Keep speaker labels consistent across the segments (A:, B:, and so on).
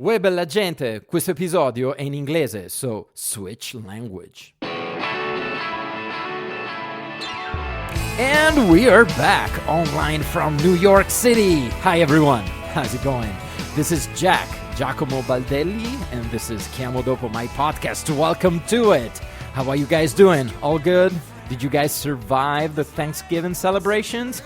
A: Uè bella gente, questo episodio è in inglese, so switch language. And we are back online from New York City. Hi everyone, how's it going? This is Giacomo Baldelli, and this is Chiamo Dopo, my podcast. Welcome to it. How are you guys doing? All good? Did you guys survive the Thanksgiving celebrations?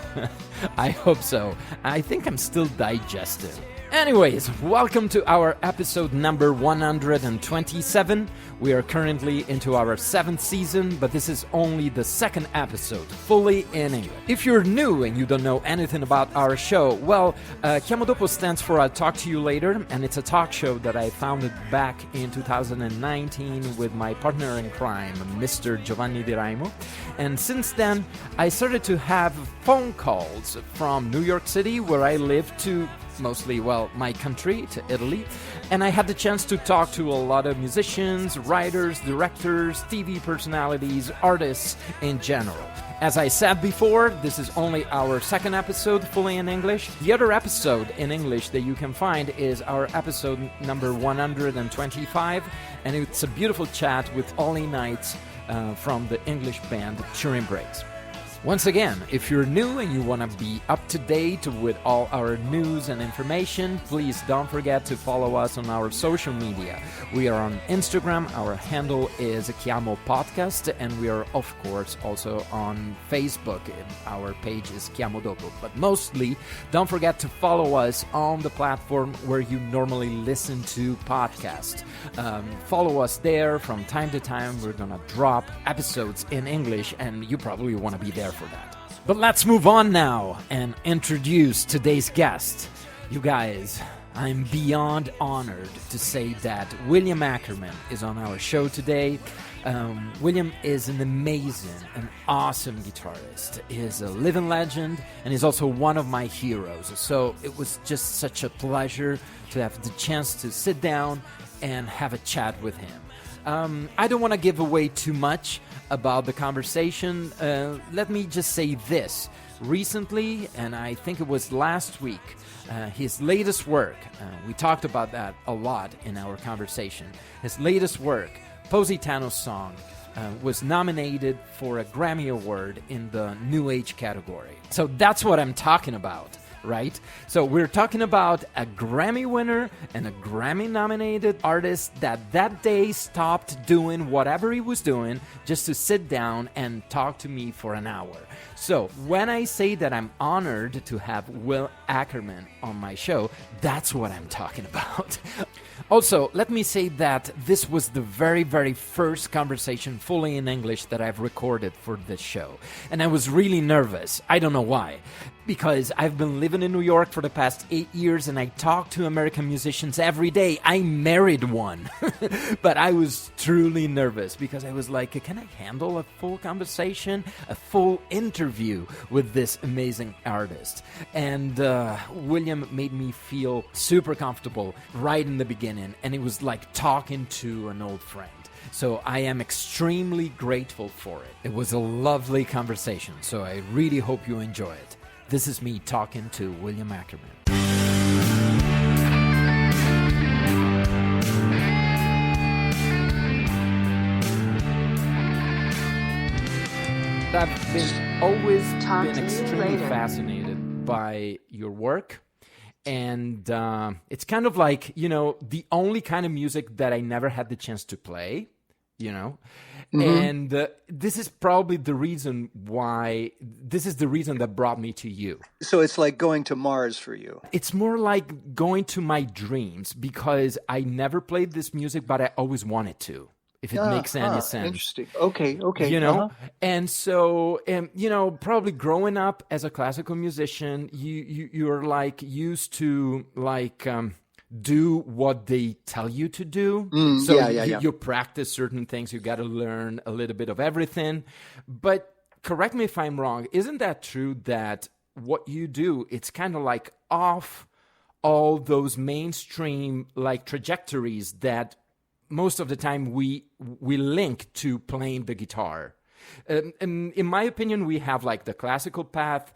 A: I hope so. I think I'm still digesting. Anyways, welcome to our episode number 127. We are currently into our 7th season, but this is only the 2nd episode, fully in English. If you're new and you don't know anything about our show, well, Chiamo Dopo stands for I'll Talk to You Later, and it's a talk show that I founded back in 2019 with my partner in crime, Mr. Giovanni Di Raimo. And since then, I started to have phone calls from New York City, where I live, to mostly, well, my country, to Italy, and I had the chance to talk to a lot of musicians, writers, directors, TV personalities, artists in general. As I said before, this is only our 2nd episode fully in English. The other episode in English that you can find is our episode number 125, and it's a beautiful chat with Ollie Knights from the English band Turing Breaks. Once again, if you're new and you want to be up to date with all our news and information, please don't forget to follow us on our social media. We are on Instagram, our handle is Chiamo Podcast, and we are, of course, also on Facebook. Our page is Chiamo Dopo. But mostly, don't forget to follow us on the platform where you normally listen to podcasts. Follow us there. From time to time, we're going to drop episodes in English, and you probably want to be there for that. But let's move on now and introduce today's guest. You guys, I'm beyond honored to say that William Ackerman is on our show today. William is an amazing and awesome guitarist. He is a living legend, and he's also one of my heroes. So it was just such a pleasure to have the chance to sit down and have a chat with him. I don't want to give away too much about the conversation. Let me just say this. Recently, and I think it was last week, his latest work, we talked about that a lot in our conversation. His latest work, Positano's Song, was nominated for a Grammy Award in the New Age category. So that's what I'm talking about. Right? So we're talking about a Grammy winner and a Grammy-nominated artist that day stopped doing whatever he was doing just to sit down and talk to me for an hour. So when I say that I'm honored to have Will Ackerman on my show, that's what I'm talking about. Also, let me say that this was the very, very first conversation fully in English that I've recorded for this show. And I was really nervous. I don't know why. Because I've been living in New York for the past 8 years and I talk to American musicians every day. I married one. But I was truly nervous because I was like, can I handle a full conversation, a full interview with this amazing artist? And William made me feel super comfortable right in the beginning. And it was like talking to an old friend. So I am extremely grateful for it. It was a lovely conversation. So I really hope you enjoy it. This is me talking to William Ackerman. I've always been extremely fascinated by your work. And it's kind of like, the only kind of music that I never had the chance to play, Mm-hmm. And this is probably the reason that brought me to you.
B: So it's like going to Mars for you.
A: It's more like going to my dreams because I never played this music, but I always wanted to, if it makes any sense.
B: Interesting. Okay.
A: And so, probably growing up as a classical musician, you're like used to do what they tell you to do. You practice certain things. You got to learn a little bit of everything. But correct me if I'm wrong. Isn't that true that what you do, it's kind of like off all those mainstream trajectories that most of the time we link to playing the guitar? In my opinion, we have the classical path,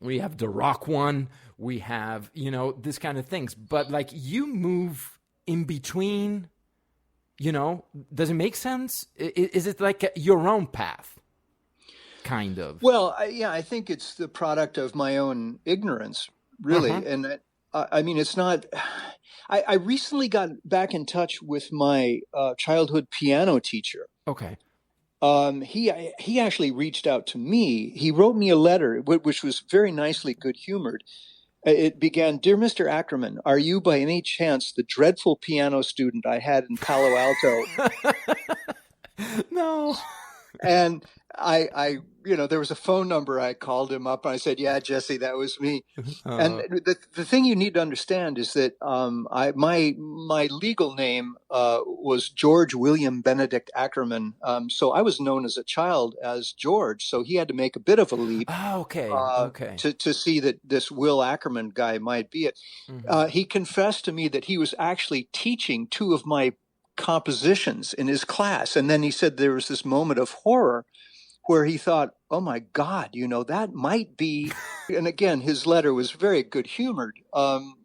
A: we have the rock one, we have, this kind of things. But you move in between? You know, does it make sense? Is it like your own path, kind of?
B: Well, I think it's the product of my own ignorance,
A: Uh-huh.
B: really. And I mean, it's not. I recently got back in touch with my childhood piano teacher.
A: Okay.
B: He actually reached out to me. He wrote me a letter, which was very nicely good humored. It began, "Dear Mr. Ackerman, are you by any chance the dreadful piano student I had in Palo Alto?"
A: No.
B: And there was a phone number. I called him up and I said, "Yeah, Jesse, that was me." And
A: Uh,
B: the thing you need to understand is that my legal name was George William Benedict Ackerman. So I was known as a child as George. So he had to make a bit of a leap
A: okay. Okay.
B: to see that this Will Ackerman guy might be it.
A: Hmm.
B: He confessed to me that he was actually teaching two of my compositions in his class. And then he said there was this moment of horror where he thought, "Oh my God, that might be." And again, his letter was very good humored,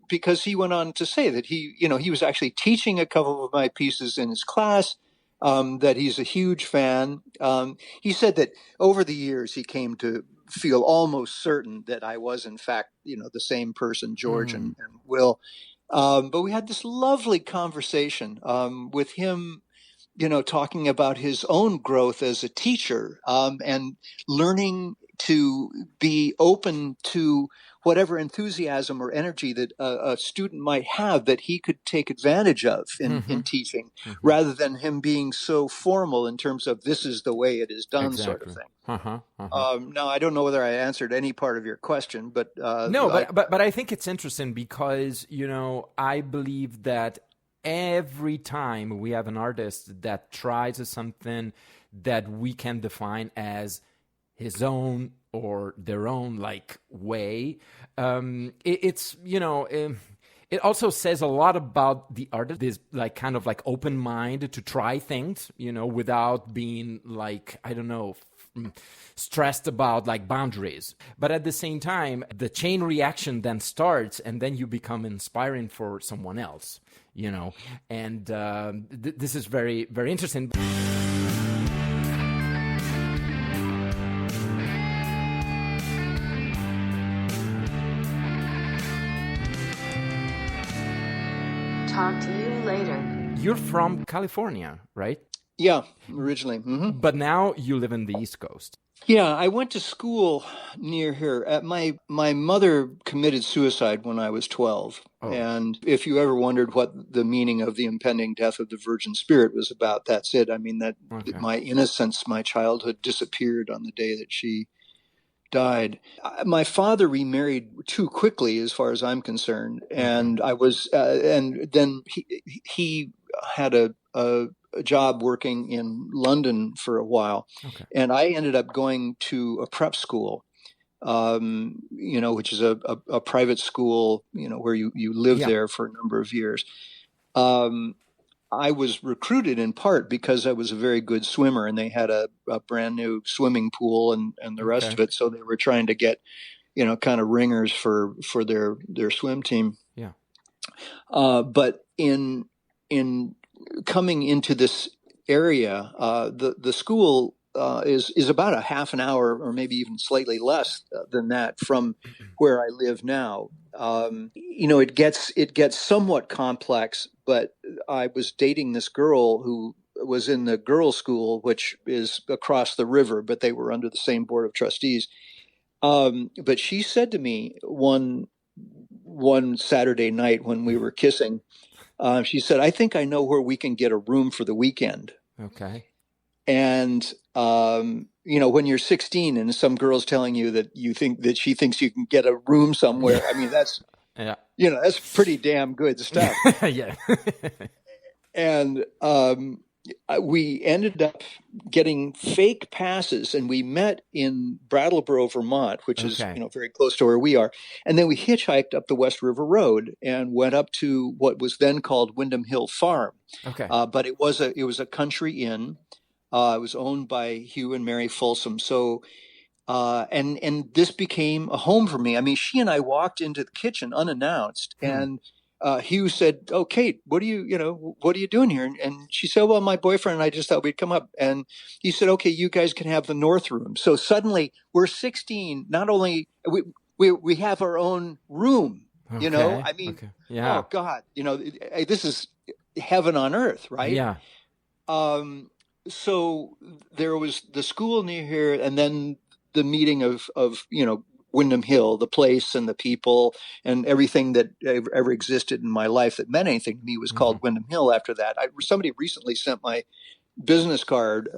B: because he went on to say that he was actually teaching a couple of my pieces in his class, that he's a huge fan. He said that over the years he came to feel almost certain that I was, in fact, the same person, George
A: Mm.
B: and Will. But we had this lovely conversation with him, talking about his own growth as a teacher, and learning to be open to whatever enthusiasm or energy that a student might have that he could take advantage of in
A: Hmm.
B: teaching,
A: Hmm.
B: rather than him being so formal in terms of this is the way it is done, sort of
A: Exactly.
B: thing.
A: Uh-huh. Uh-huh.
B: Now, I don't know whether I answered any part of your question, but
A: No, but I think it's interesting because, I believe that every time we have an artist that tries something that we can define as his own or their own like way, it's it also says a lot about the artist. This like kind of like open mind to try things, without being like, I don't know, stressed about like boundaries. But at the same time, the chain reaction then starts, and then you become inspiring for someone else, and this is very, very interesting.
C: Talk to you later.
A: You're from California, right?
B: Yeah, originally.
A: But now you live in the East Coast.
B: Yeah, I went to school near here. My mother committed suicide when I was 12.
A: Oh,
B: And if you ever wondered what the meaning of the impending death of the Virgin Spirit was about, that's it. I mean, that
A: okay.
B: my innocence, my childhood disappeared on the day that she died. My father remarried too quickly, as far as I'm concerned,
A: Okay.
B: and and then he had a job working in London for a while,
A: Okay.
B: and I ended up going to a prep school, which is a private school, where you live
A: Yeah.
B: there for a number of years. Um, I was recruited in part because I was a very good swimmer, and they had a brand new swimming pool and the rest
A: Okay.
B: of it. So they were trying to get, kind of ringers for their swim team.
A: Yeah.
B: But in coming into this area, the school is about a half an hour or maybe even slightly less than that from where I live now. It gets somewhat complex, but I was dating this girl who was in the girls' school, which is across the river, but they were under the same board of trustees. But she said to me one Saturday night when we were kissing, she said, "I think I know where we can get a room for the weekend."
A: Okay.
B: And when you're 16 and some girl's telling you that you think that she thinks you can get a room somewhere, I mean, that's
A: Yeah.
B: that's pretty damn good stuff.
A: Yeah.
B: And we ended up getting fake passes, and we met in Brattleboro, Vermont, which is
A: Okay.
B: very close to where we are. And then we hitchhiked up the West River Road and went up to what was then called Windham Hill Farm,
A: Okay.
B: but it was a country inn. It was owned by Hugh and Mary Folsom. So and this became a home for me. I mean, she and I walked into the kitchen unannounced, and Hugh said, "Oh, Kate, what are you doing here?" And she said, "Well, my boyfriend and I just thought we'd come up." And he said, "Okay, you guys can have the North Room." So suddenly we're 16. Not only we have our own room,
A: Okay.
B: I mean,
A: Okay. Yeah.
B: oh God, this is heaven on earth, right?
A: Yeah.
B: So there was the school near here, and then the meeting of Windham Hill, the place and the people and everything that ever existed in my life that meant anything to me was
A: Hmm.
B: called Windham Hill. After that, somebody recently sent my business card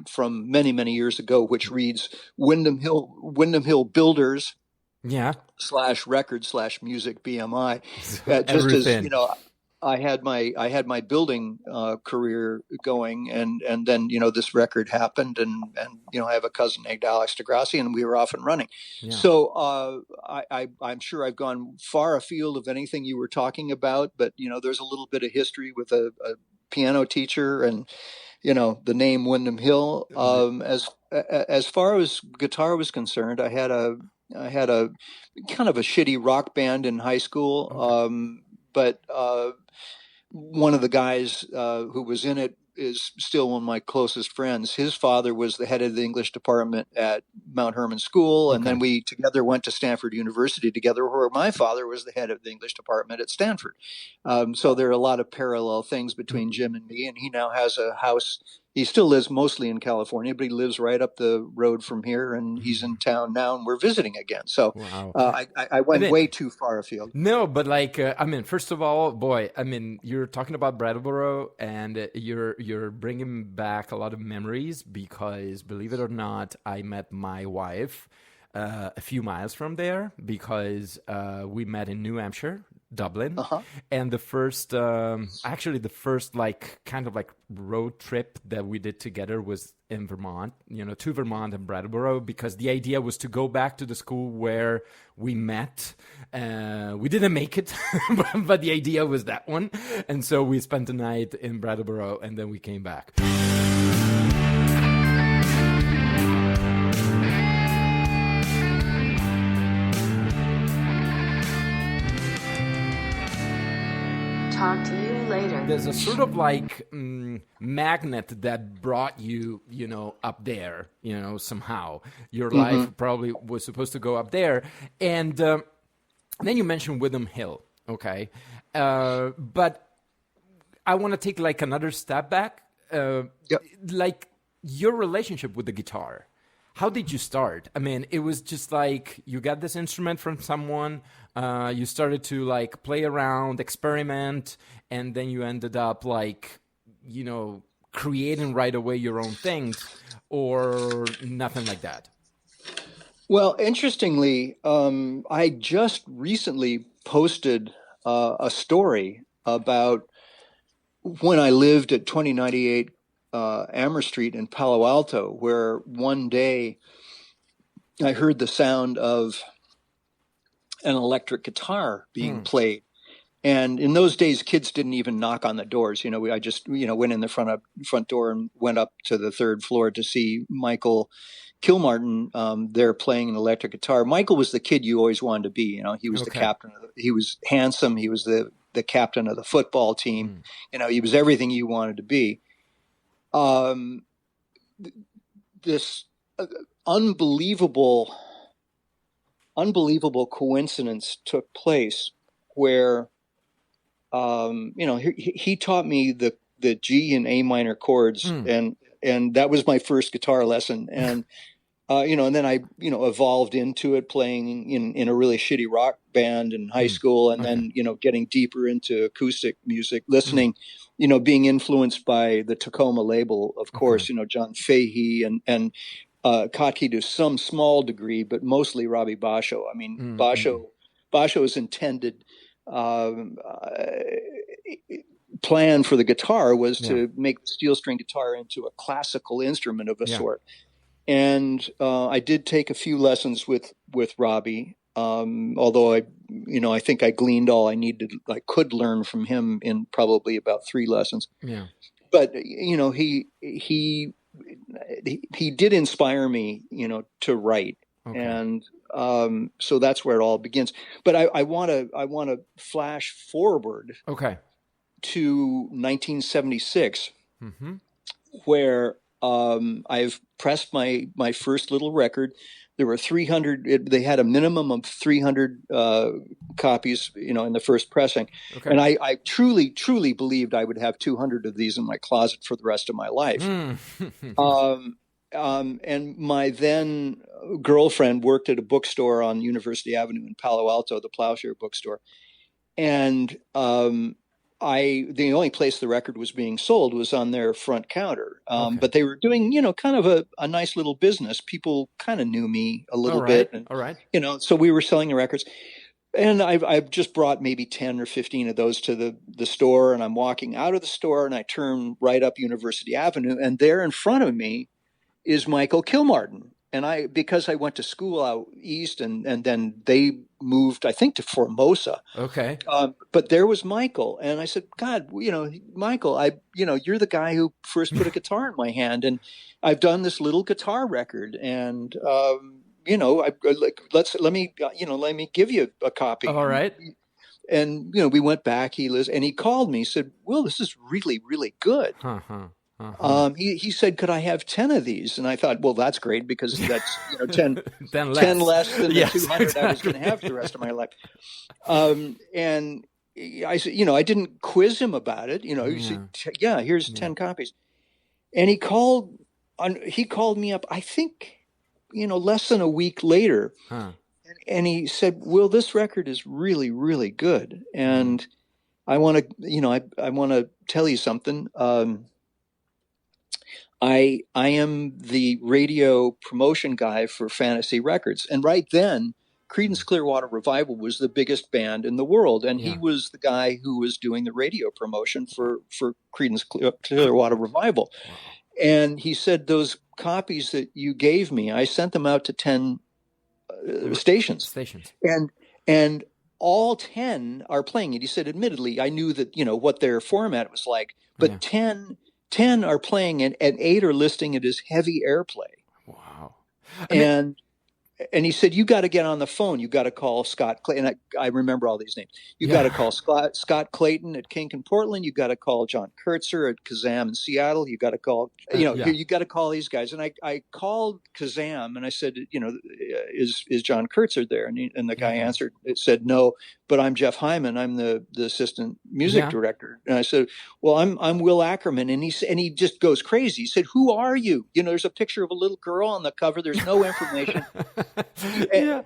B: from many, many years ago, which reads Windham Hill Builders
A: Yeah.
B: /record/music BMI.
A: So
B: Just as
A: everything.
B: I had my building career going, and then this record happened, and I have a cousin named Alex DeGrassi, and we were off and running.
A: Yeah.
B: So I'm sure I've gone far afield of anything you were talking about, but there's a little bit of history with a piano teacher, and the name Windham Hill. As far as guitar was concerned, I had a kind of a shitty rock band in high school,
A: Okay.
B: but one of the guys who was in it is still one of my closest friends. His father was the head of the English department at Mount Herman School, and
A: Okay.
B: then we together went to Stanford University together, where my father was the head of the English department at Stanford. So there are a lot of parallel things between Jim and me, and he now has a house. He still lives mostly in California, but he lives right up the road from here, and he's in town now, and we're visiting again. So
A: Wow.
B: I
A: I
B: went
A: mean,
B: way too far afield.
A: no, but like, I mean, first of all, boy, I mean, you're talking about Brattleboro, and you're bringing back a lot of memories because, believe it or not, I met my wife a few miles from there because we met in New Hampshire, Dublin,
B: Uh-huh.
A: and actually the first like kind of like road trip that we did together was in Vermont, to Vermont and Brattleboro, because the idea was to go back to the school where we met. We didn't make it, but the idea was that one, and so we spent the night in Brattleboro, and then we came back.
C: Talk to you later.
A: There's a sort of like magnet that brought you, up there, somehow. Your life probably was supposed to go up there. And then you mentioned Windham Hill, okay? But I want to take like another step back.
B: Yep.
A: Like your relationship with the guitar. How did you start? I mean, it was just like you got this instrument from someone, you started to like play around, experiment, and then you ended up like, creating right away your own things, or nothing like that.
B: Well, interestingly, I just recently posted a story about when I lived at 2098 Amher Street in Palo Alto, where one day I heard the sound of an electric guitar being played. And in those days, kids didn't even knock on the doors. I just, went in the front door and went up to the third floor to see Michael Kilmartin there playing an electric guitar. Michael was the kid you always wanted to be. He was the
A: Okay.
B: captain. He was handsome. He was the captain of the football team. He was everything you wanted to be. This unbelievable coincidence took place where, he taught me the G and A minor chords, and that was my first guitar lesson. And and then I evolved into it, playing in a really shitty rock band in high school, and
A: Okay.
B: then getting deeper into acoustic music, listening, being influenced by the Tacoma label, of course, John Fahey and Kottke to some small degree, but mostly Robbie Basho. I mean, Basho's intended plan for the guitar was to make the steel string guitar into a classical instrument of a sort. And I did take a few lessons with Robbie, although I think I gleaned all I could learn from him in probably about 3 lessons.
A: Yeah.
B: But he did inspire me, to write.
A: Okay.
B: And So that's where it all begins. But I want to flash forward
A: Okay.
B: to 1976,
A: Mm-hmm.
B: where I've pressed my first little record. There were 300. They had a minimum of 300 copies, in the first pressing,
A: Okay.
B: and I truly believed I would have 200 of these in my closet for the rest of my life. And my then girlfriend worked at a bookstore on University Avenue in Palo Alto, the Plowshare bookstore, and the only place the record was being sold was on their front counter.
A: Okay.
B: But they were doing, kind of a nice little business. People kind of knew me a little bit. And,
A: All right.
B: so we were selling the records. And I've just brought maybe 10 or 15 of those to the store. And I'm walking out of the store and I turn right up University Avenue. And there in front of me is Michael Kilmartin. And because I went to school out east and then they moved, I think, to Formosa.
A: Okay.
B: But there was Michael. And I said, God, Michael, you're the guy who first put a guitar in my hand. And I've done this little guitar record. And, let me give you a copy.
A: All right.
B: And, we went back, and he called me, said, Will, this is really, really good.
A: Uh-huh.
B: He said, could I have 10 of these? And I thought, well, that's great because that's 10
A: less.
B: 10 less than the
A: Yes,
B: 200
A: exactly.
B: I was going to have for the rest of my life. And I said, I didn't quiz him about it. He said, yeah, here's 10 copies. And he called me up, I think, less than a week later.
A: Huh.
B: And he said, Will, this record is really, really good. And I want to, I want to tell you something. I am the radio promotion guy for Fantasy Records. And right then, Creedence Clearwater Revival was the biggest band in the world. And he was the guy who was doing the radio promotion for Creedence Clearwater Revival. Wow. And he said, those copies that you gave me, I sent them out to 10 stations. And all 10 are playing it. He said, admittedly, I knew that, what their format was like, but 10 are playing it, and 8 are listing it as heavy airplay.
A: Wow.
B: And he said, you got to get on the phone. You got to call Scott Clayton. And I remember all these names. You got to call Scott Clayton at Kink in Portland. You got to call John Kurtzer at Kazam in Seattle. You got to call, you got to call these guys. And I called Kazam and I said, is John Kurtzer there? And the guy answered, it said, no, but I'm Jeff Hyman. I'm the assistant music director. And I said, well, I'm Will Ackerman. And he just goes crazy. He said, who are you? There's a picture of a little girl on the cover. There's no information.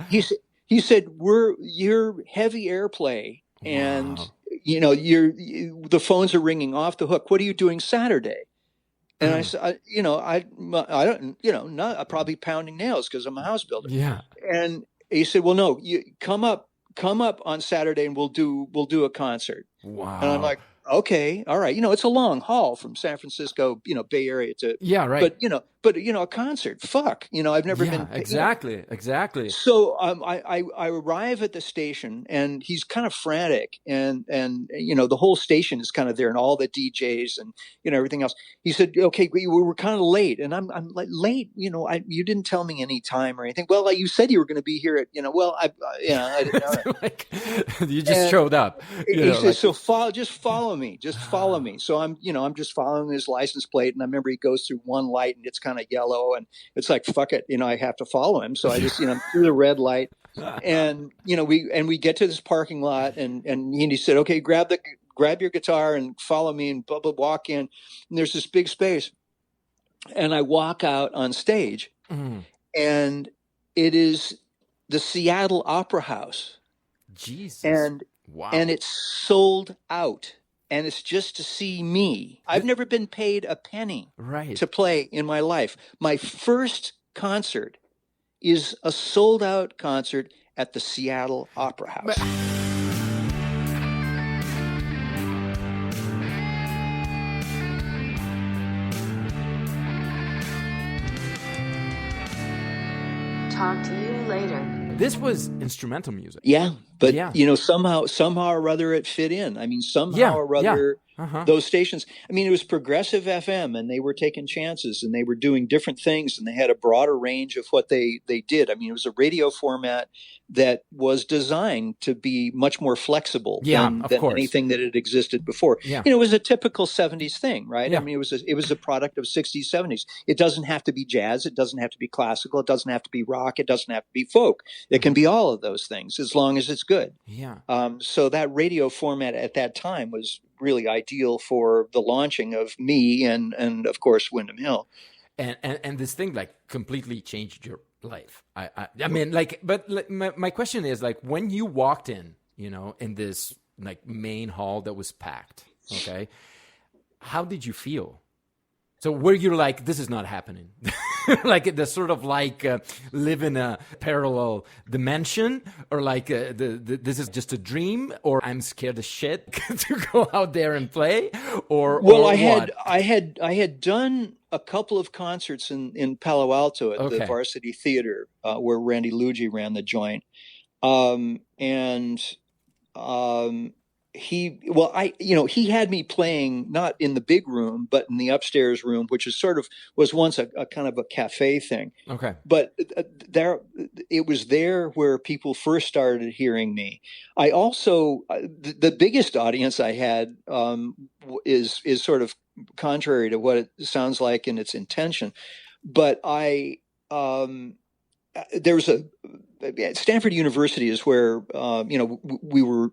B: He said, you're heavy airplay, and the phones are ringing off the hook. What are you doing Saturday? And I said, I don't, not probably pounding nails because I'm a house builder.
A: Yeah.
B: And he said, well, no, you come up on Saturday and we'll do a concert.
A: Wow.
B: And I'm like, okay, all right. It's a long haul from San Francisco, Bay Area to
A: right.
B: But a concert, fuck, I've never been.
A: Exactly.
B: So I arrive at the station and he's kind of frantic and the whole station is kind of there and all the DJs and everything else. He said, okay, we were kind of late, and I'm like, late, you didn't tell me any time or anything. Well, you said you were going to be here at I didn't.
A: Like, you just showed up.
B: He said, so follow me. So I'm just following his license plate. And I remember he goes through one light and it's kind of yellow and it's like, fuck it. I have to follow him. So I just, through the red light and, we get to this parking lot and he said, okay, grab your guitar and follow me and blah, blah, walk in. And there's this big space. And I walk out on stage and it is the Seattle Opera House.
A: Jesus.
B: And it's sold out. And it's just to see me. I've never been paid a penny to play in my life. My first concert is a sold out concert at the Seattle Opera House.
C: Talk to you later.
A: This was instrumental music.
B: Yeah. but
A: Yeah.
B: somehow or other it fit in. I mean, somehow
A: Yeah.
B: or
A: Yeah.
B: other
A: Uh-huh.
B: those stations. I mean, it was progressive FM, and they were taking chances, and they were doing different things, and they had a broader range of what they did. I mean, it was a radio format that was designed to be much more flexible
A: Yeah,
B: than
A: of course.
B: anything that had existed before.
A: Yeah.
B: It was a typical '70s thing, right? I
A: Yeah.
B: mean, it was a product of '60s, '70s. It doesn't have to be jazz. It doesn't have to be classical. It doesn't have to be rock. It doesn't have to be folk. It can be all of those things as long as it's good.
A: Yeah.
B: So that radio format at that time was really ideal for the launching of me and of course Wyndham Hill.
A: And this thing like completely changed your life. I mean, like, but like, my question is like, when you walked in, in this like main hall that was packed, okay, how did you feel? So were you like, this is not happening? Like the sort of like live in a parallel dimension, or like this is just a dream, or I'm scared as shit to go out there and play, or
B: Well,
A: or
B: I had done a couple of concerts in Palo Alto at the
A: Okay.
B: Varsity Theater where Randy Luigi ran the joint, and he had me playing not in the big room but in the upstairs room, which was once a kind of a cafe thing.
A: Okay.
B: But it was there where people first started hearing me. I also the biggest audience I had is sort of contrary to what it sounds like in its intention, but there was Stanford University is where we were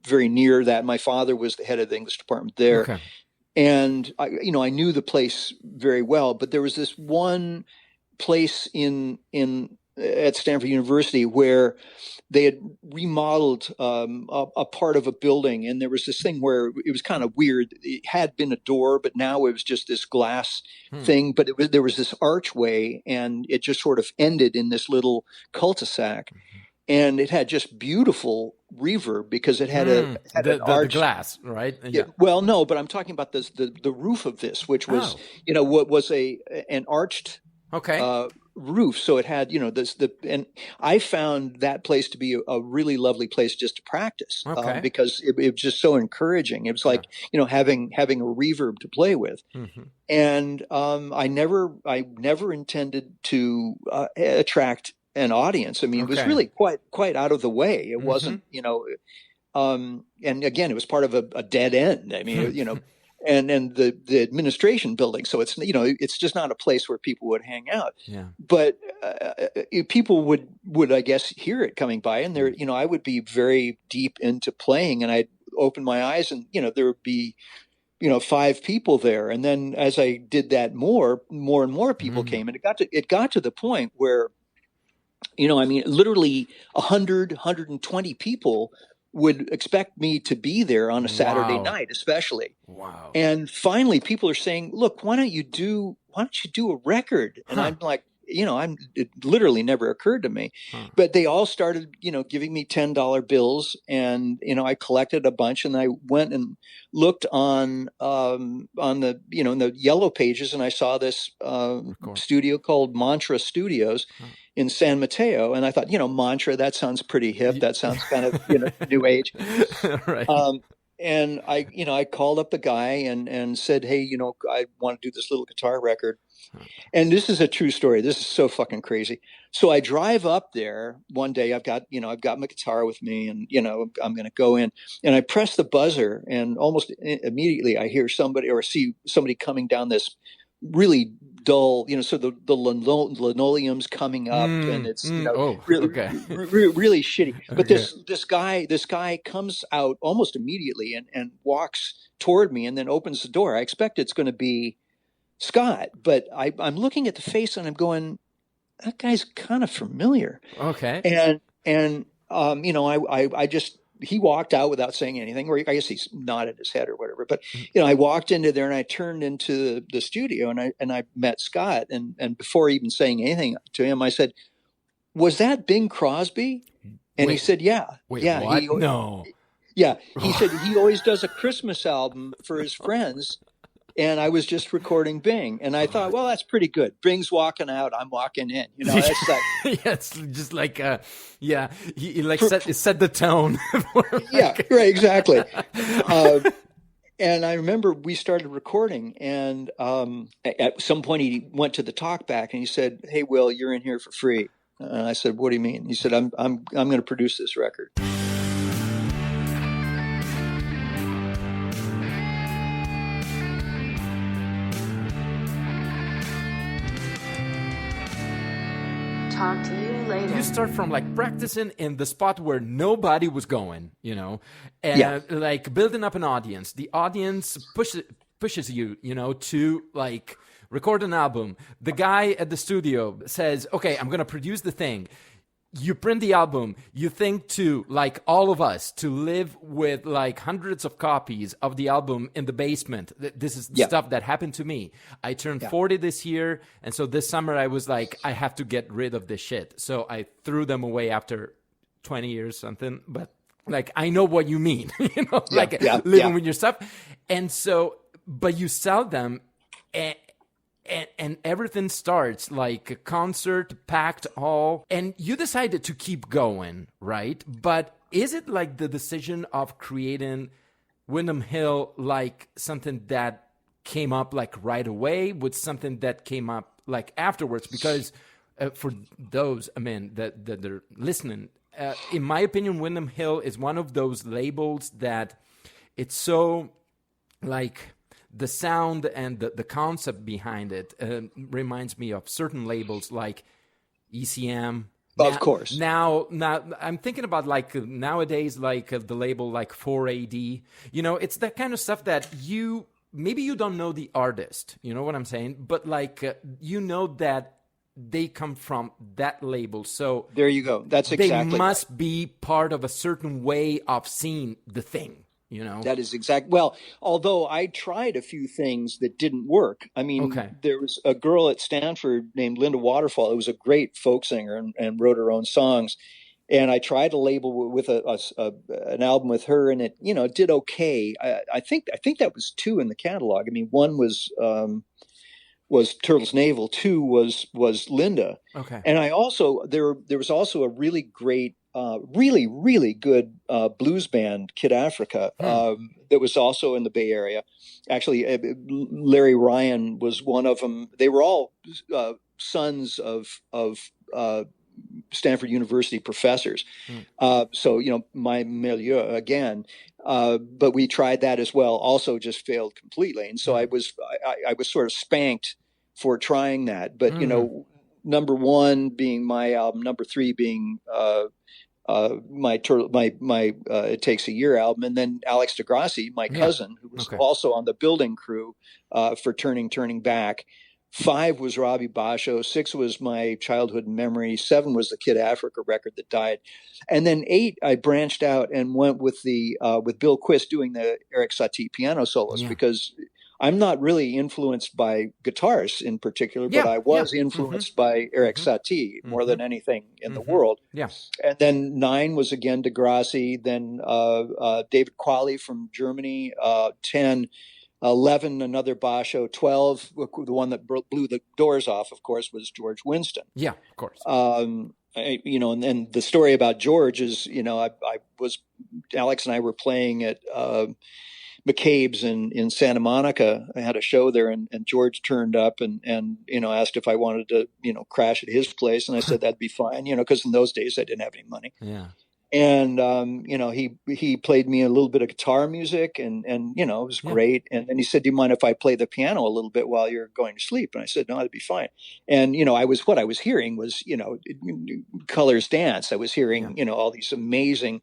B: very near that. My father was the head of the English department there.
A: Okay.
B: And I knew the place very well, but there was this one place at Stanford University where they had remodeled a part of a building, and there was this thing where it was kind of weird. It had been a door, but now it was just this glass thing. But there was this archway, and it just sort of ended in this little cul-de-sac. And it had just beautiful reverb because it had an arch.
A: The glass, right?
B: Yeah. Well, no, but I'm talking about the roof of this, which was what was an arched roof. So it had and I found that place to be a really lovely place just to practice because it was just so encouraging. It was like having a reverb to play with, and I never intended to attract an audience. I mean, it was really quite out of the way. It wasn't, and again, it was part of a dead end. I mean, and the administration building. So it's, it's just not a place where people would hang out.
A: Yeah.
B: But people would, I guess, hear it coming by, and there, I would be very deep into playing, and I'd open my eyes, and, there would be, 5 people there. And then as I did that, more and more people came, and it got to the point where, literally 100, 120 people would expect me to be there on a Saturday night, especially.
A: Wow.
B: And finally, people are saying, "Look, why don't you do a record?" And I'm like, it literally never occurred to me. But they all started, giving me $10 bills, and I collected a bunch, and I went and looked on the in the yellow pages, and I saw this studio called Mantra Studios in San Mateo, and I thought, Mantra, that sounds pretty hip. That sounds kind of new age.
A: Right.
B: And I called up the guy and said, "Hey, I want to do this little guitar record." And this is a true story. This is so fucking crazy. So I drive up there one day. I've got my guitar with me, and I'm going to go in, and I press the buzzer, and almost immediately I hear somebody or see somebody coming down this really dull, so the linoleum's coming up, and it's really shitty. But this guy comes out almost immediately and walks toward me, and then opens the door. I expect it's going to be Scott, but I'm looking at the face, and I'm going, that guy's kind of familiar.
A: Okay.
B: And I just, he walked out without saying anything, or I guess he's nodded his head or whatever. But I walked into there, and I turned into the studio, and I met Scott, and before even saying anything to him, I said, "Was that Bing Crosby?" And he said, "Yeah,
A: Wait,
B: yeah."
A: what? No.
B: Yeah, he said he always does a Christmas album for his friends, And I was just recording Bing. And I thought, well, that's pretty good. Bing's walking out, I'm walking in. You know, it's like...
A: Yeah, it's just like, he like set the tone.
B: Yeah, right, exactly. And I remember we started recording, and at some point he went to the talkback and he said, "Hey, Will, you're in here for free." And I said, "What do you mean?" He said, "I'm going to produce this record."
C: Talk to you later.
A: You start from like practicing in the spot where nobody was going, you know, and like building up an audience. The audience pushes you, you know, to like record an album. The guy at the studio says, "Okay, I'm going to produce the thing." You print the album, you think to, like all of us, to live with like hundreds of copies of the album in the basement. This is stuff that happened to me. I turned 40 this year, and so this summer I was like, I have to get rid of this shit. So I threw them away after 20 years, something. But like, I know what you mean, you know, living with your stuff. And so, but you sell them, and everything starts like a concert, packed hall, and you decided to keep going, right? But is it like the decision of creating Windham Hill like something that came up like right away, with something that came up like afterwards? Because for those, I mean, that are listening, in my opinion, Windham Hill is one of those labels that it's so like... The sound and the concept behind it reminds me of certain labels like ECM.
B: Of course.
A: Now I'm thinking about like nowadays, like the label like 4AD. You know, it's that kind of stuff that maybe you don't know the artist. You know what I'm saying? But like you know that they come from that label. So
B: there you go. That's exactly.
A: They must be part of a certain way of seeing the thing. You know,
B: that is exact. Well, although I tried a few things that didn't work. I mean, there was a girl at Stanford named Linda Waterfall who was a great folk singer and wrote her own songs. And I tried to label with an album with her, and it, you know, did okay. I think that was 2 in the catalog. I mean, 1 was Turtle's Navel, 2 was Linda.
A: Okay.
B: And I also there was also a really great. Really, really good blues band, Kid Africa, that was also in the Bay Area. Actually, Larry Ryan was one of them. They were all sons of Stanford University professors. So, you know, my milieu again. But we tried that as well. Also, just failed completely. And so I was sort of spanked for trying that. But you know, number 1 being my album, number 3 being my It Takes a Year album, and then Alex DeGrassi, my cousin, who was also on the building crew for Turning Back. 5 was Robbie Basho. 6 was my childhood memory. 7 was the Kid Africa record that died, and then 8 I branched out and went with with Bill Quist doing the Eric Satie piano solos because I'm not really influenced by guitars in particular, but I was influenced by Eric Satie more than anything in the world. Yeah. And then 9 was again Degrassi, then David Qualley from Germany, 10, 11, another Basho, 12, the one that blew the doors off, of course, was George Winston.
A: Yeah, of course.
B: You know, and then the story about George is, you know, Alex and I were playing at McCabe's in Santa Monica. I had a show there, and George turned up and you know, asked if I wanted to, you know, crash at his place, and I said that'd be fine, you know, because in those days I didn't have any money. Yeah. And you know, he played me a little bit of guitar music, and you know, it was great. And then he said, "Do you mind if I play the piano a little bit while you're going to sleep?" And I said, "No, that'd be fine." And you know, what I was hearing was, you know, Colors Dance. I was hearing, you know, all these amazing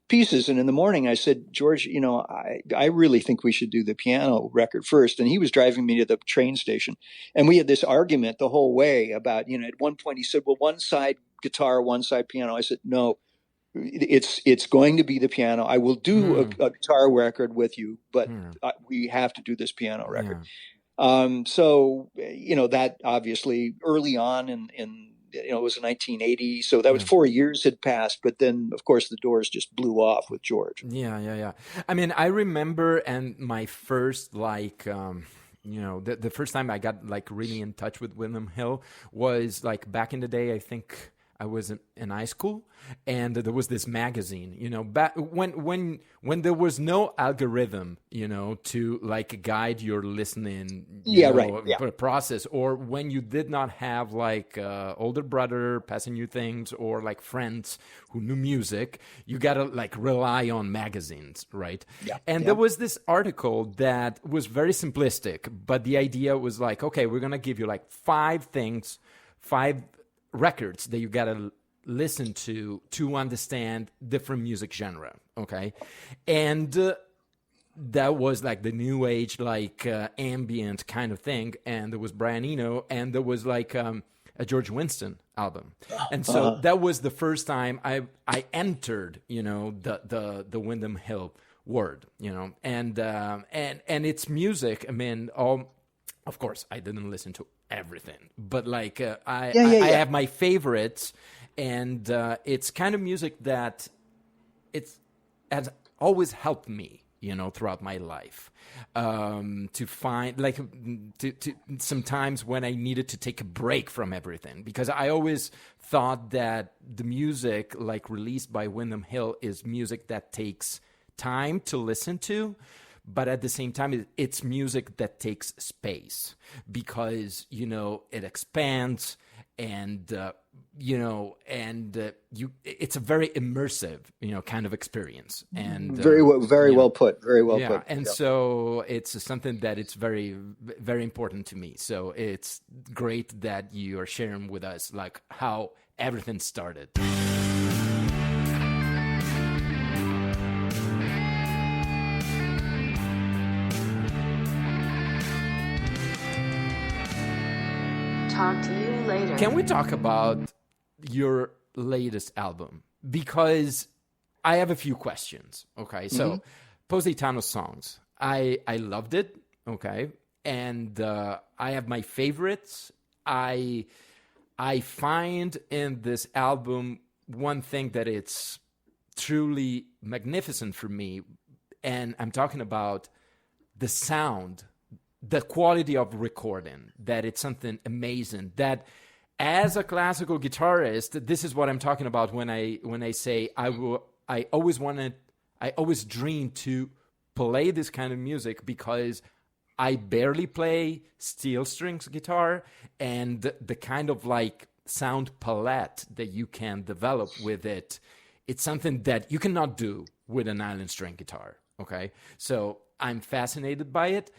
B: pieces. And in the morning I said, "George, you know, I really think we should do the piano record first." And he was driving me to the train station, and we had this argument the whole way about, you know, at one point he said, "Well, one side guitar, one side piano." I said, "No, it's going to be the piano. I will do a guitar record with you, but we have to do this piano record." So, you know, that obviously early on in you know, it was in 1980. So that was 4 years had passed. But then, of course, the doors just blew off with George.
A: Yeah. I mean, I remember, and my first, like, the first time I got like really in touch with William Hill was like back in the day. I think I was in high school, and there was this magazine, back when there was no algorithm, to like guide your listening, process, or when you did not have like older brother passing you things or like friends who knew music, you gotta like rely on magazines, right?
B: Yeah.
A: And there was this article that was very simplistic, but the idea was like, okay, we're gonna give you like five records that you gotta listen to understand different music genre, okay? And that was like the new age, like ambient kind of thing. And there was Brian Eno, and there was like a George Winston album. And so that was the first time I entered, the Windham Hill world, and it's music. I mean, of course, I didn't listen to everything, but like I have my favorites, and it's kind of music that has always helped me, throughout my life, to find like to sometimes when I needed to take a break from everything, because I always thought that the music like released by Windham Hill is music that takes time to listen to. But at the same time, it's music that takes space, because, it expands, and, it's a very immersive, kind of experience. And
B: very well put. Very well put.
A: And so it's something that it's very, very important to me. So it's great that you are sharing with us like how everything started.
C: Talk to you later.
A: Can we talk about your latest album? Because I have a few questions. Okay, so Positano Songs, I loved it. Okay, and I have my favorites. I find in this album one thing that it's truly magnificent for me, and I'm talking about the sound, the quality of recording, that it's something amazing. That as a classical guitarist, this is what I'm talking about when I say I always dreamed to play this kind of music, because I barely play steel strings guitar, and the kind of like sound palette that you can develop with it, it's something that you cannot do with an island string guitar. Okay, so I'm fascinated by it.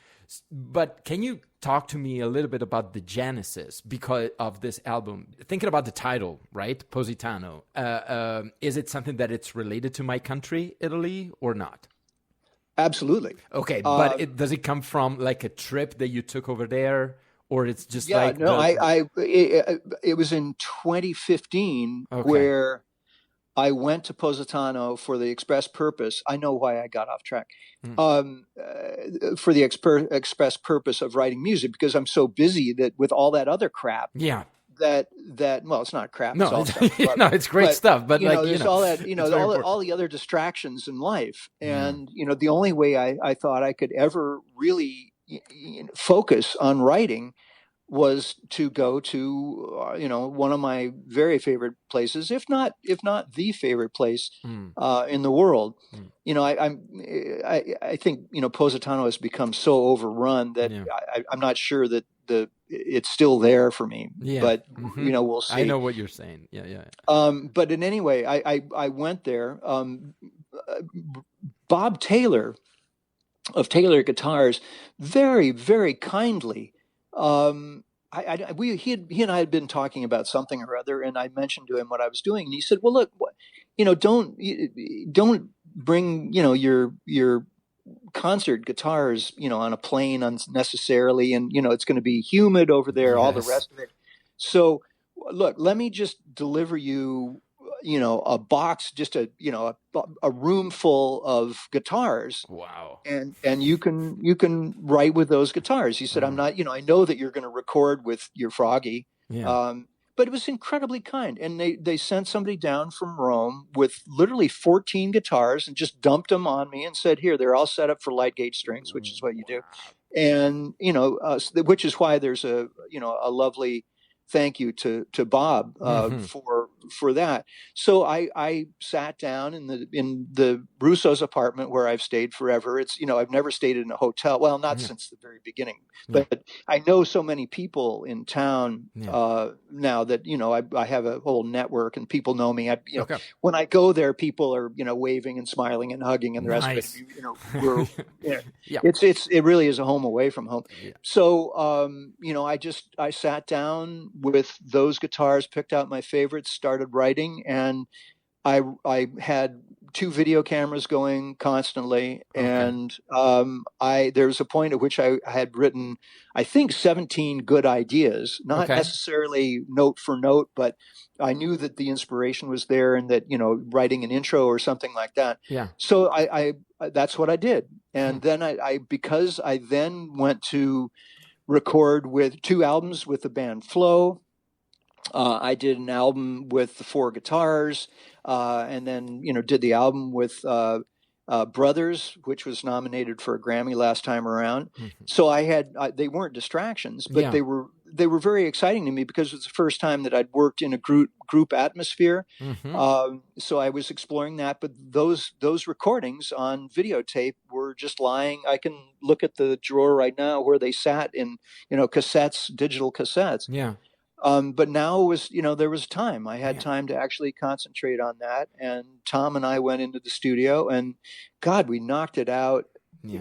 A: But can you talk to me a little bit about the genesis because of this album? Thinking about the title, right? Positano. Is it something that it's related to my country, Italy, or not?
B: Absolutely.
A: Okay, but does it come from like a trip that you took over there, or it's just like?
B: No, it was in 2015 where I went to Positano for the express purpose. I know why I got off track. For the express purpose of writing music, because I'm so busy that with all that other crap.
A: Yeah.
B: That well, it's not crap.
A: No,
B: it's all stuff,
A: no, it's great stuff. But
B: there's all that, all the other distractions in life, and the only way I thought I could ever really focus on writing was to go to one of my very favorite places, if not the favorite place in the world. I think Positano has become so overrun that I'm not sure that it's still there for me. Yeah. But we'll see.
A: I know what you're saying. Yeah.
B: But in any way, I went there. Bob Taylor of Taylor Guitars very, very kindly. He and I had been talking about something or other, and I mentioned to him what I was doing, and he said, "Well, look, don't bring your concert guitars on a plane unnecessarily, and it's going to be humid over there, all the rest of it. So, look, let me just deliver you." A box, just a room full of guitars.
A: Wow.
B: And you can write with those guitars. He said, I'm not, I know that you're going to record with your Froggy. Yeah. But it was incredibly kind. And they sent somebody down from Rome with literally 14 guitars and just dumped them on me and said, here, they're all set up for light gauge strings, which is what you do. And which is why there's a lovely thank you to Bob for that. So I sat down in the Russo's apartment where I've stayed forever. It's I've never stayed in a hotel. Well, not since the very beginning, but I know so many people in town now that I have a whole network and people know me. When I go there, people are waving and smiling and hugging and the rest of it. It really is a home away from home. Yeah. So I sat down with those guitars, picked out my favorites, started writing, and I had 2 video cameras going constantly. Okay. And there was a point at which I had written, I think, 17 good ideas, not necessarily note for note, but I knew that the inspiration was there and that, writing an intro or something like that. Yeah. So I that's what I did. And then because I then went to record with 2 albums with the band Flow. I did an album with the 4 guitars, and then did the album with Brothers, which was nominated for a Grammy last time around. So I had they weren't distractions, but they were very exciting to me because it was the first time that I'd worked in a group atmosphere. So I was exploring that, but those recordings on videotape were just lying. I can look at the drawer right now where they sat in cassettes, digital cassettes. Yeah. But now it was, there was time. I had time to actually concentrate on that. And Tom and I went into the studio, and God, we knocked it out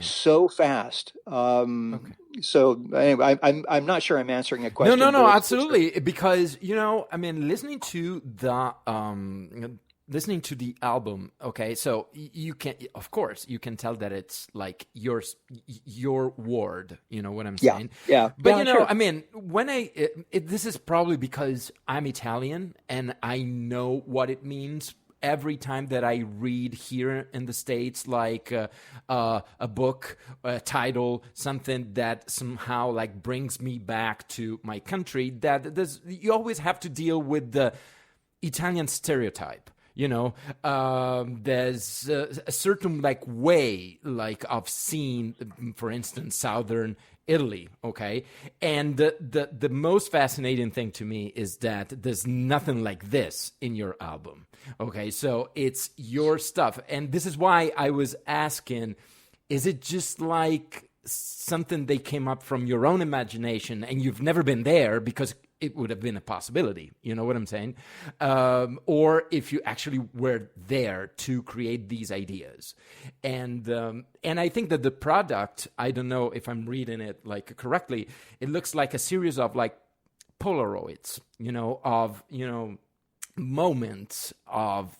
B: so fast. So anyway, I'm not sure I'm answering a question.
A: No, absolutely. Because, listening to the album, okay, so you can, of course, you can tell that it's like your word, you know what I'm saying?
B: Yeah.
A: But,
B: sure.
A: When this is probably because I'm Italian and I know what it means every time that I read here in the States, like a book, a title, something that somehow like brings me back to my country, that you always have to deal with the Italian stereotype. There's a certain like way like of seeing, for instance, Southern Italy, okay? And the most fascinating thing to me is that there's nothing like this in your album, okay? So it's your stuff. And this is why I was asking, is it just like something they came up from your own imagination and you've never been there because it would have been a possibility, you know what I'm saying? Or if you actually were there to create these ideas. And I think that the product, I don't know if I'm reading it like correctly, it looks like a series of like Polaroids, of moments of,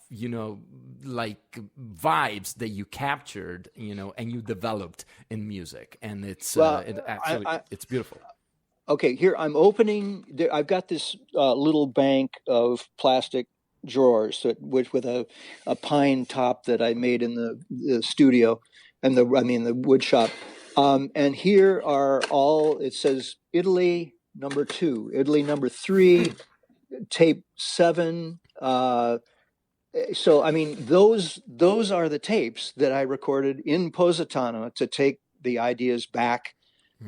A: like vibes that you captured, and you developed in music. And it's it's beautiful.
B: Okay, here I'm opening. I've got this little bank of plastic drawers, with a pine top that I made in the studio, and the wood shop. And here are all. It says Italy number 2, Italy number 3, tape 7. So those are the tapes that I recorded in Positano to take the ideas back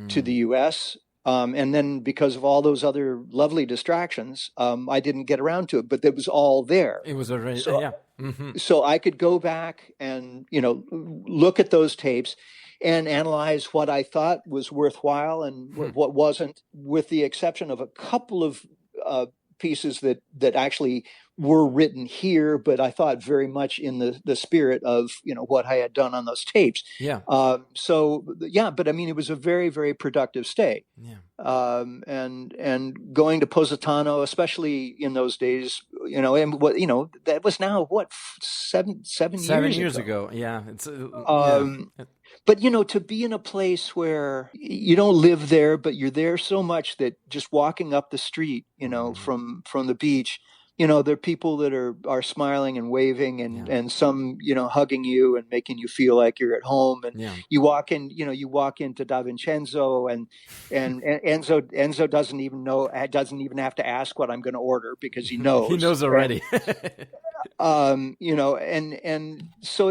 B: to the U.S. And then because of all those other lovely distractions, I didn't get around to it, but it was all there.
A: It was already,
B: So I could go back and, look at those tapes and analyze what I thought was worthwhile and what wasn't, with the exception of a couple of pieces that actually were written here, but I thought very much in the spirit of, what I had done on those tapes. Yeah. But it was a very, very productive stay. Yeah. And going to Positano, especially in those days, that was now seven years ago.
A: Yeah. It's
B: But, to be in a place where you don't live there, but you're there so much that just walking up the street, from the beach, there are people that are smiling and waving and some, hugging you and making you feel like you're at home. And you walk into Da Vincenzo and Enzo doesn't even have to ask what I'm going to order because he knows.
A: He knows already.
B: And so,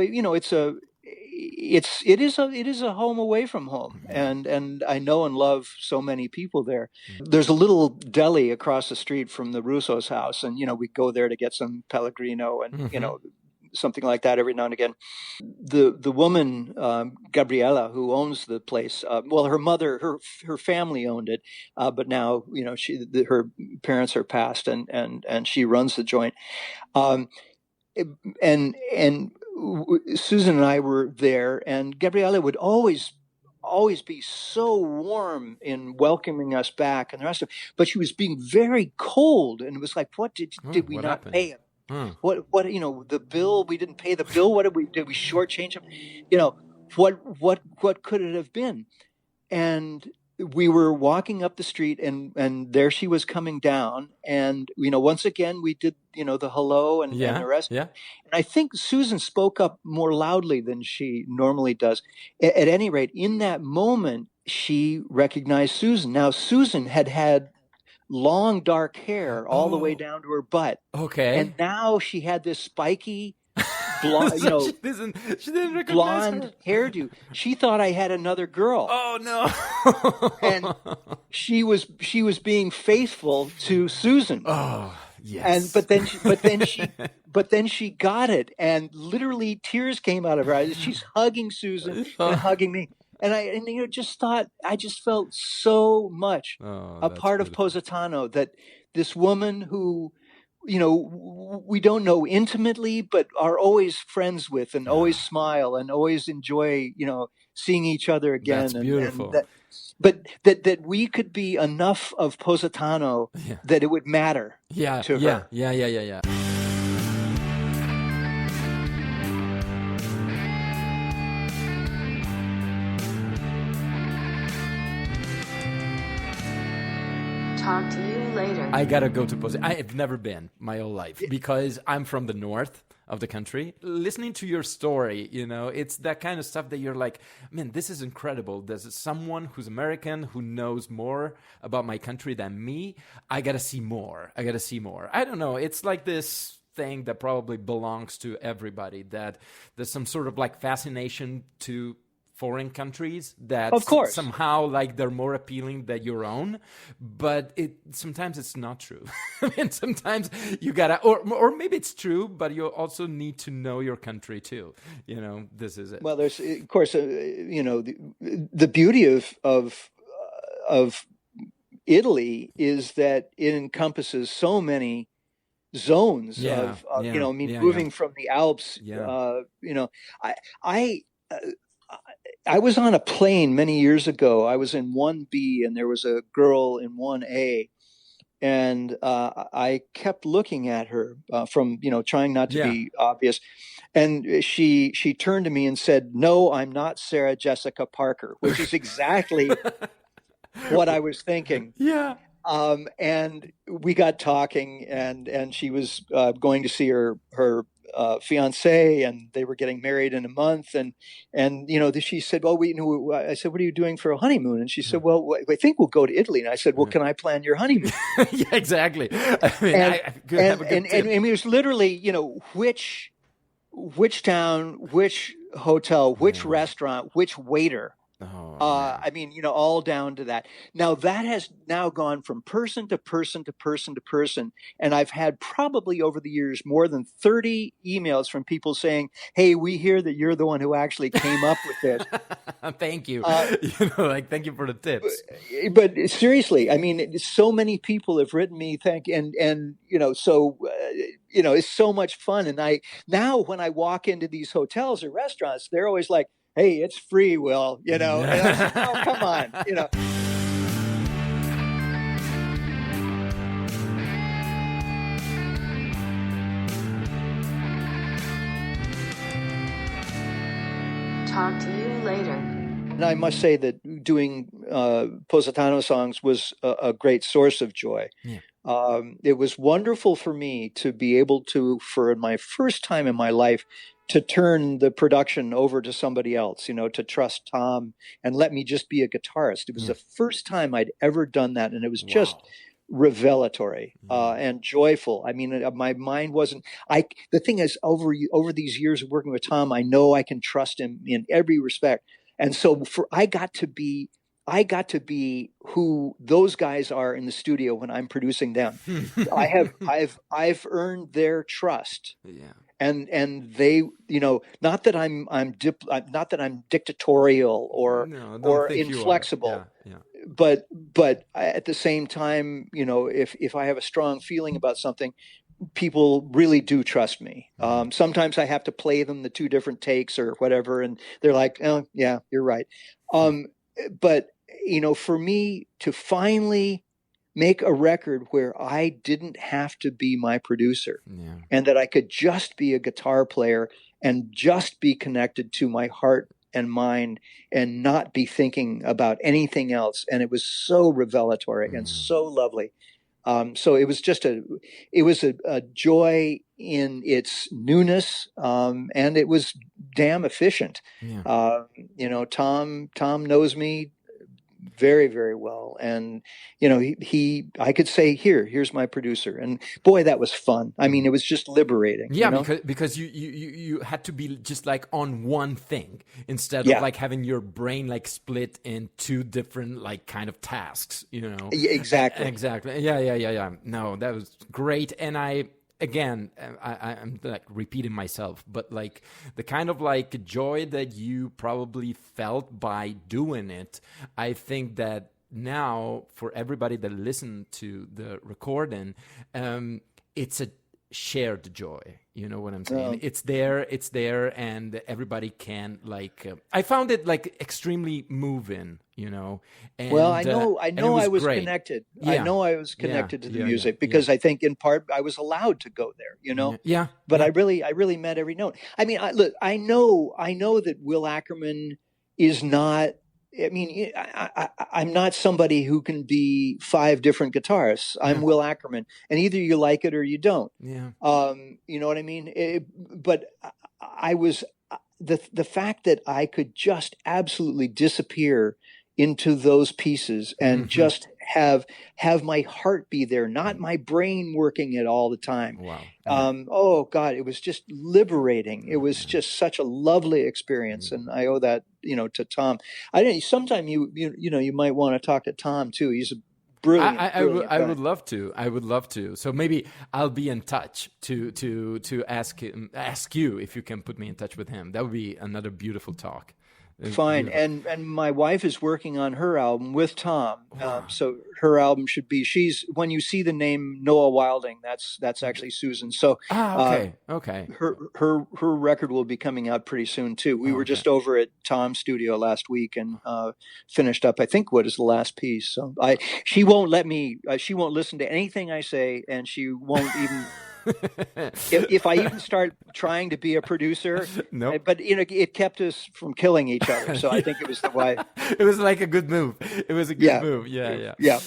B: it is a home away from home, and I know and love so many people there. There's a little deli across the street from the Russo's house, and we go there to get some Pellegrino and something like that every now and again. The woman, Gabriella, who owns the place, well, her mother, her family owned it, but now her parents are passed, and she runs the joint. And Susan and I were there, and Gabriella would always be so warm in welcoming us back and the rest of it. But she was being very cold, and it was like, what did we not
A: happened?
B: pay him? What the bill, we didn't pay the bill. What did we shortchange him? What could it have been? And we were walking up the street, and there she was coming down, and once again we did the hello and the rest.
A: Yeah.
B: And I think Susan spoke up more loudly than she normally does. At any rate, in that moment, she recognized Susan. Now, Susan had long dark hair all the way down to her butt.
A: Okay.
B: And now she had this spiky blonde,
A: so she didn't recognize
B: blonde hairdo. She thought I had another girl.
A: Oh no.
B: And she was being faithful to Susan.
A: Oh, yes.
B: And but then she got it, and literally tears came out of her eyes. She's hugging Susan and hugging me. And I just felt so much a part of Positano, that this woman who, we don't know intimately, but are always friends with, and always smile and always enjoy, seeing each other again.
A: That's beautiful.
B: But that we could be enough of Positano that it would matter to her.
A: Yeah.
C: Talk to you later.
A: I gotta go to Positano. I've never been my whole life because I'm from the north of the country. Listening to your story, it's that kind of stuff that you're like, man, this is incredible. There's someone who's American who knows more about my country than me. I gotta see more. I don't know. It's like this thing that probably belongs to everybody, that there's some sort of like fascination to foreign countries that
B: of course
A: somehow like they're more appealing than your own, but sometimes it's not true. I mean, sometimes you gotta, or maybe it's true, but you also need to know your country too. This is it.
B: Well, there's of course, the beauty of Italy is that it encompasses so many zones moving from the Alps. I was on a plane many years ago. I was in 1B, and there was a girl in 1A, and I kept looking at her from trying not to be obvious, and she turned to me and said, "No, I'm not Sarah Jessica Parker," which is exactly what I was thinking.
A: Yeah.
B: And we got talking, and she was going to see her fiance, and they were getting married in a month, and she said, "Well, I said, what are you doing for a honeymoon?" And she said, "Well, I think we'll go to Italy." And I said, "Well, can I plan your honeymoon?"
A: Yeah, exactly. I mean,
B: and it was literally, which town, which hotel, which restaurant, which waiter. I mean, all down to that. Now that has now gone from person to person to person to person. And I've had probably over the years more than 30 emails from people saying, "Hey, we hear that you're the one who actually came up with this."
A: Thank you. Thank you for the tips.
B: But seriously, I mean, so many people have written me, it's so much fun. And now when I walk into these hotels or restaurants, they're always like, "Hey, it's free, Will," And I said, "Oh, come on,"
C: Talk to you later.
B: And I must say that doing Positano songs was a great source of joy. Yeah. It was wonderful for me to be able to, for my first time in my life, to turn the production over to somebody else, to trust Tom and let me just be a guitarist. It was the first time I'd ever done that. And it was just revelatory and joyful. I mean, my mind wasn't. The thing is, over these years of working with Tom, I know I can trust him in every respect, and so I got to be who those guys are in the studio when I'm producing them. I've earned their trust.
A: Yeah.
B: And they, not that not that I'm dictatorial or inflexible, but at the same time, if I have a strong feeling about something, people really do trust me. Sometimes I have to play them the two different takes or whatever, and they're like, "Oh, yeah, you're right." But for me to finally make a record where I didn't have to be my producer, and that I could just be a guitar player and just be connected to my heart and mind and not be thinking about anything else. And it was so revelatory and so lovely. So it was just a joy in its newness, and it was damn efficient. Tom knows me very, very well. And, I could say, here's my producer. And boy, that was fun. I mean, it was just liberating.
A: Yeah, because you had to be just like on one thing instead of like having your brain like split in two different like kind of tasks,
B: Exactly.
A: Exactly. Yeah. No, that was great. And I'm like repeating myself, but like the kind of like joy that you probably felt by doing it, I think that now for everybody that listened to the recording, it's a shared joy. You know what I'm saying? It's there, and everybody can like. I found it like extremely moving, And,
B: well, I know I was
A: great.
B: Connected.
A: Yeah.
B: I know I was connected to the music because I think in part I was allowed to go there.
A: Yeah.
B: But I really met every note. I mean, I know that Will Ackerman is not. I mean, I'm not somebody who can be 5 different guitarists. I'm Will Ackerman, and either you like it or you don't.
A: Yeah.
B: You know what I mean? But I was the fact that I could just absolutely disappear into those pieces and just have my heart be there, not my brain working it all the time.
A: Wow.
B: Oh God, it was just liberating. It was just such a lovely experience, and I owe that to Tom. Sometime you might want to talk to Tom too. He's a brilliant.
A: I would love to. So maybe I'll be in touch to ask you if you can put me in touch with him. That would be another beautiful talk.
B: Fine. And my wife is working on her album with Tom. So her album should be, when you see the name Noah Wilding, that's actually Susan. So
A: okay.
B: Her record will be coming out pretty soon too. We were just over at Tom's studio last week and finished up, I think, what is the last piece. So she won't let me, she won't listen to anything I say, and she won't even if I even start trying to be a producer, but it kept us from killing each other. So I think it was the way.
A: It was like a good move. It was a good move. Yeah.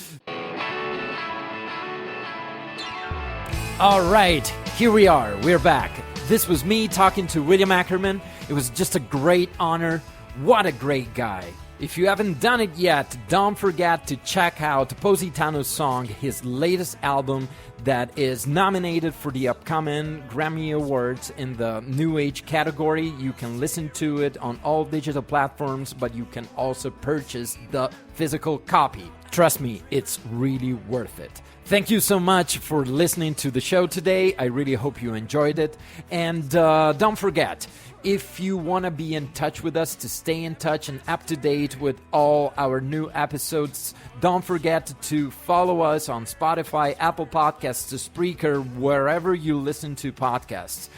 A: All right, here we are. We're back. This was me talking to William Ackerman. It was just a great honor. What a great guy. If you haven't done it yet, don't forget to check out Positano's Song, his latest album that is nominated for the upcoming Grammy Awards in the New Age category. You can listen to it on all digital platforms, but you can also purchase the physical copy. Trust me, it's really worth it. Thank you so much for listening to the show today. I really hope you enjoyed it. And don't forget, if you want to be in touch with us, to stay in touch and up to date with all our new episodes, don't forget to follow us on Spotify, Apple Podcasts, Spreaker, wherever you listen to podcasts.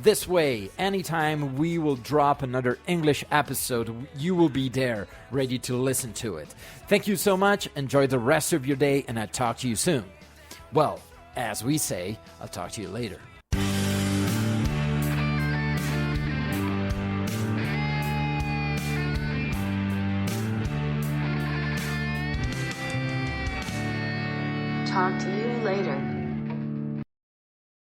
A: This way, anytime we will drop another English episode, you will be there, ready to listen to it. Thank you so much. Enjoy the rest of your day, and I'll talk to you soon. Well, as we say, I'll talk to you later.
C: Talk to you later.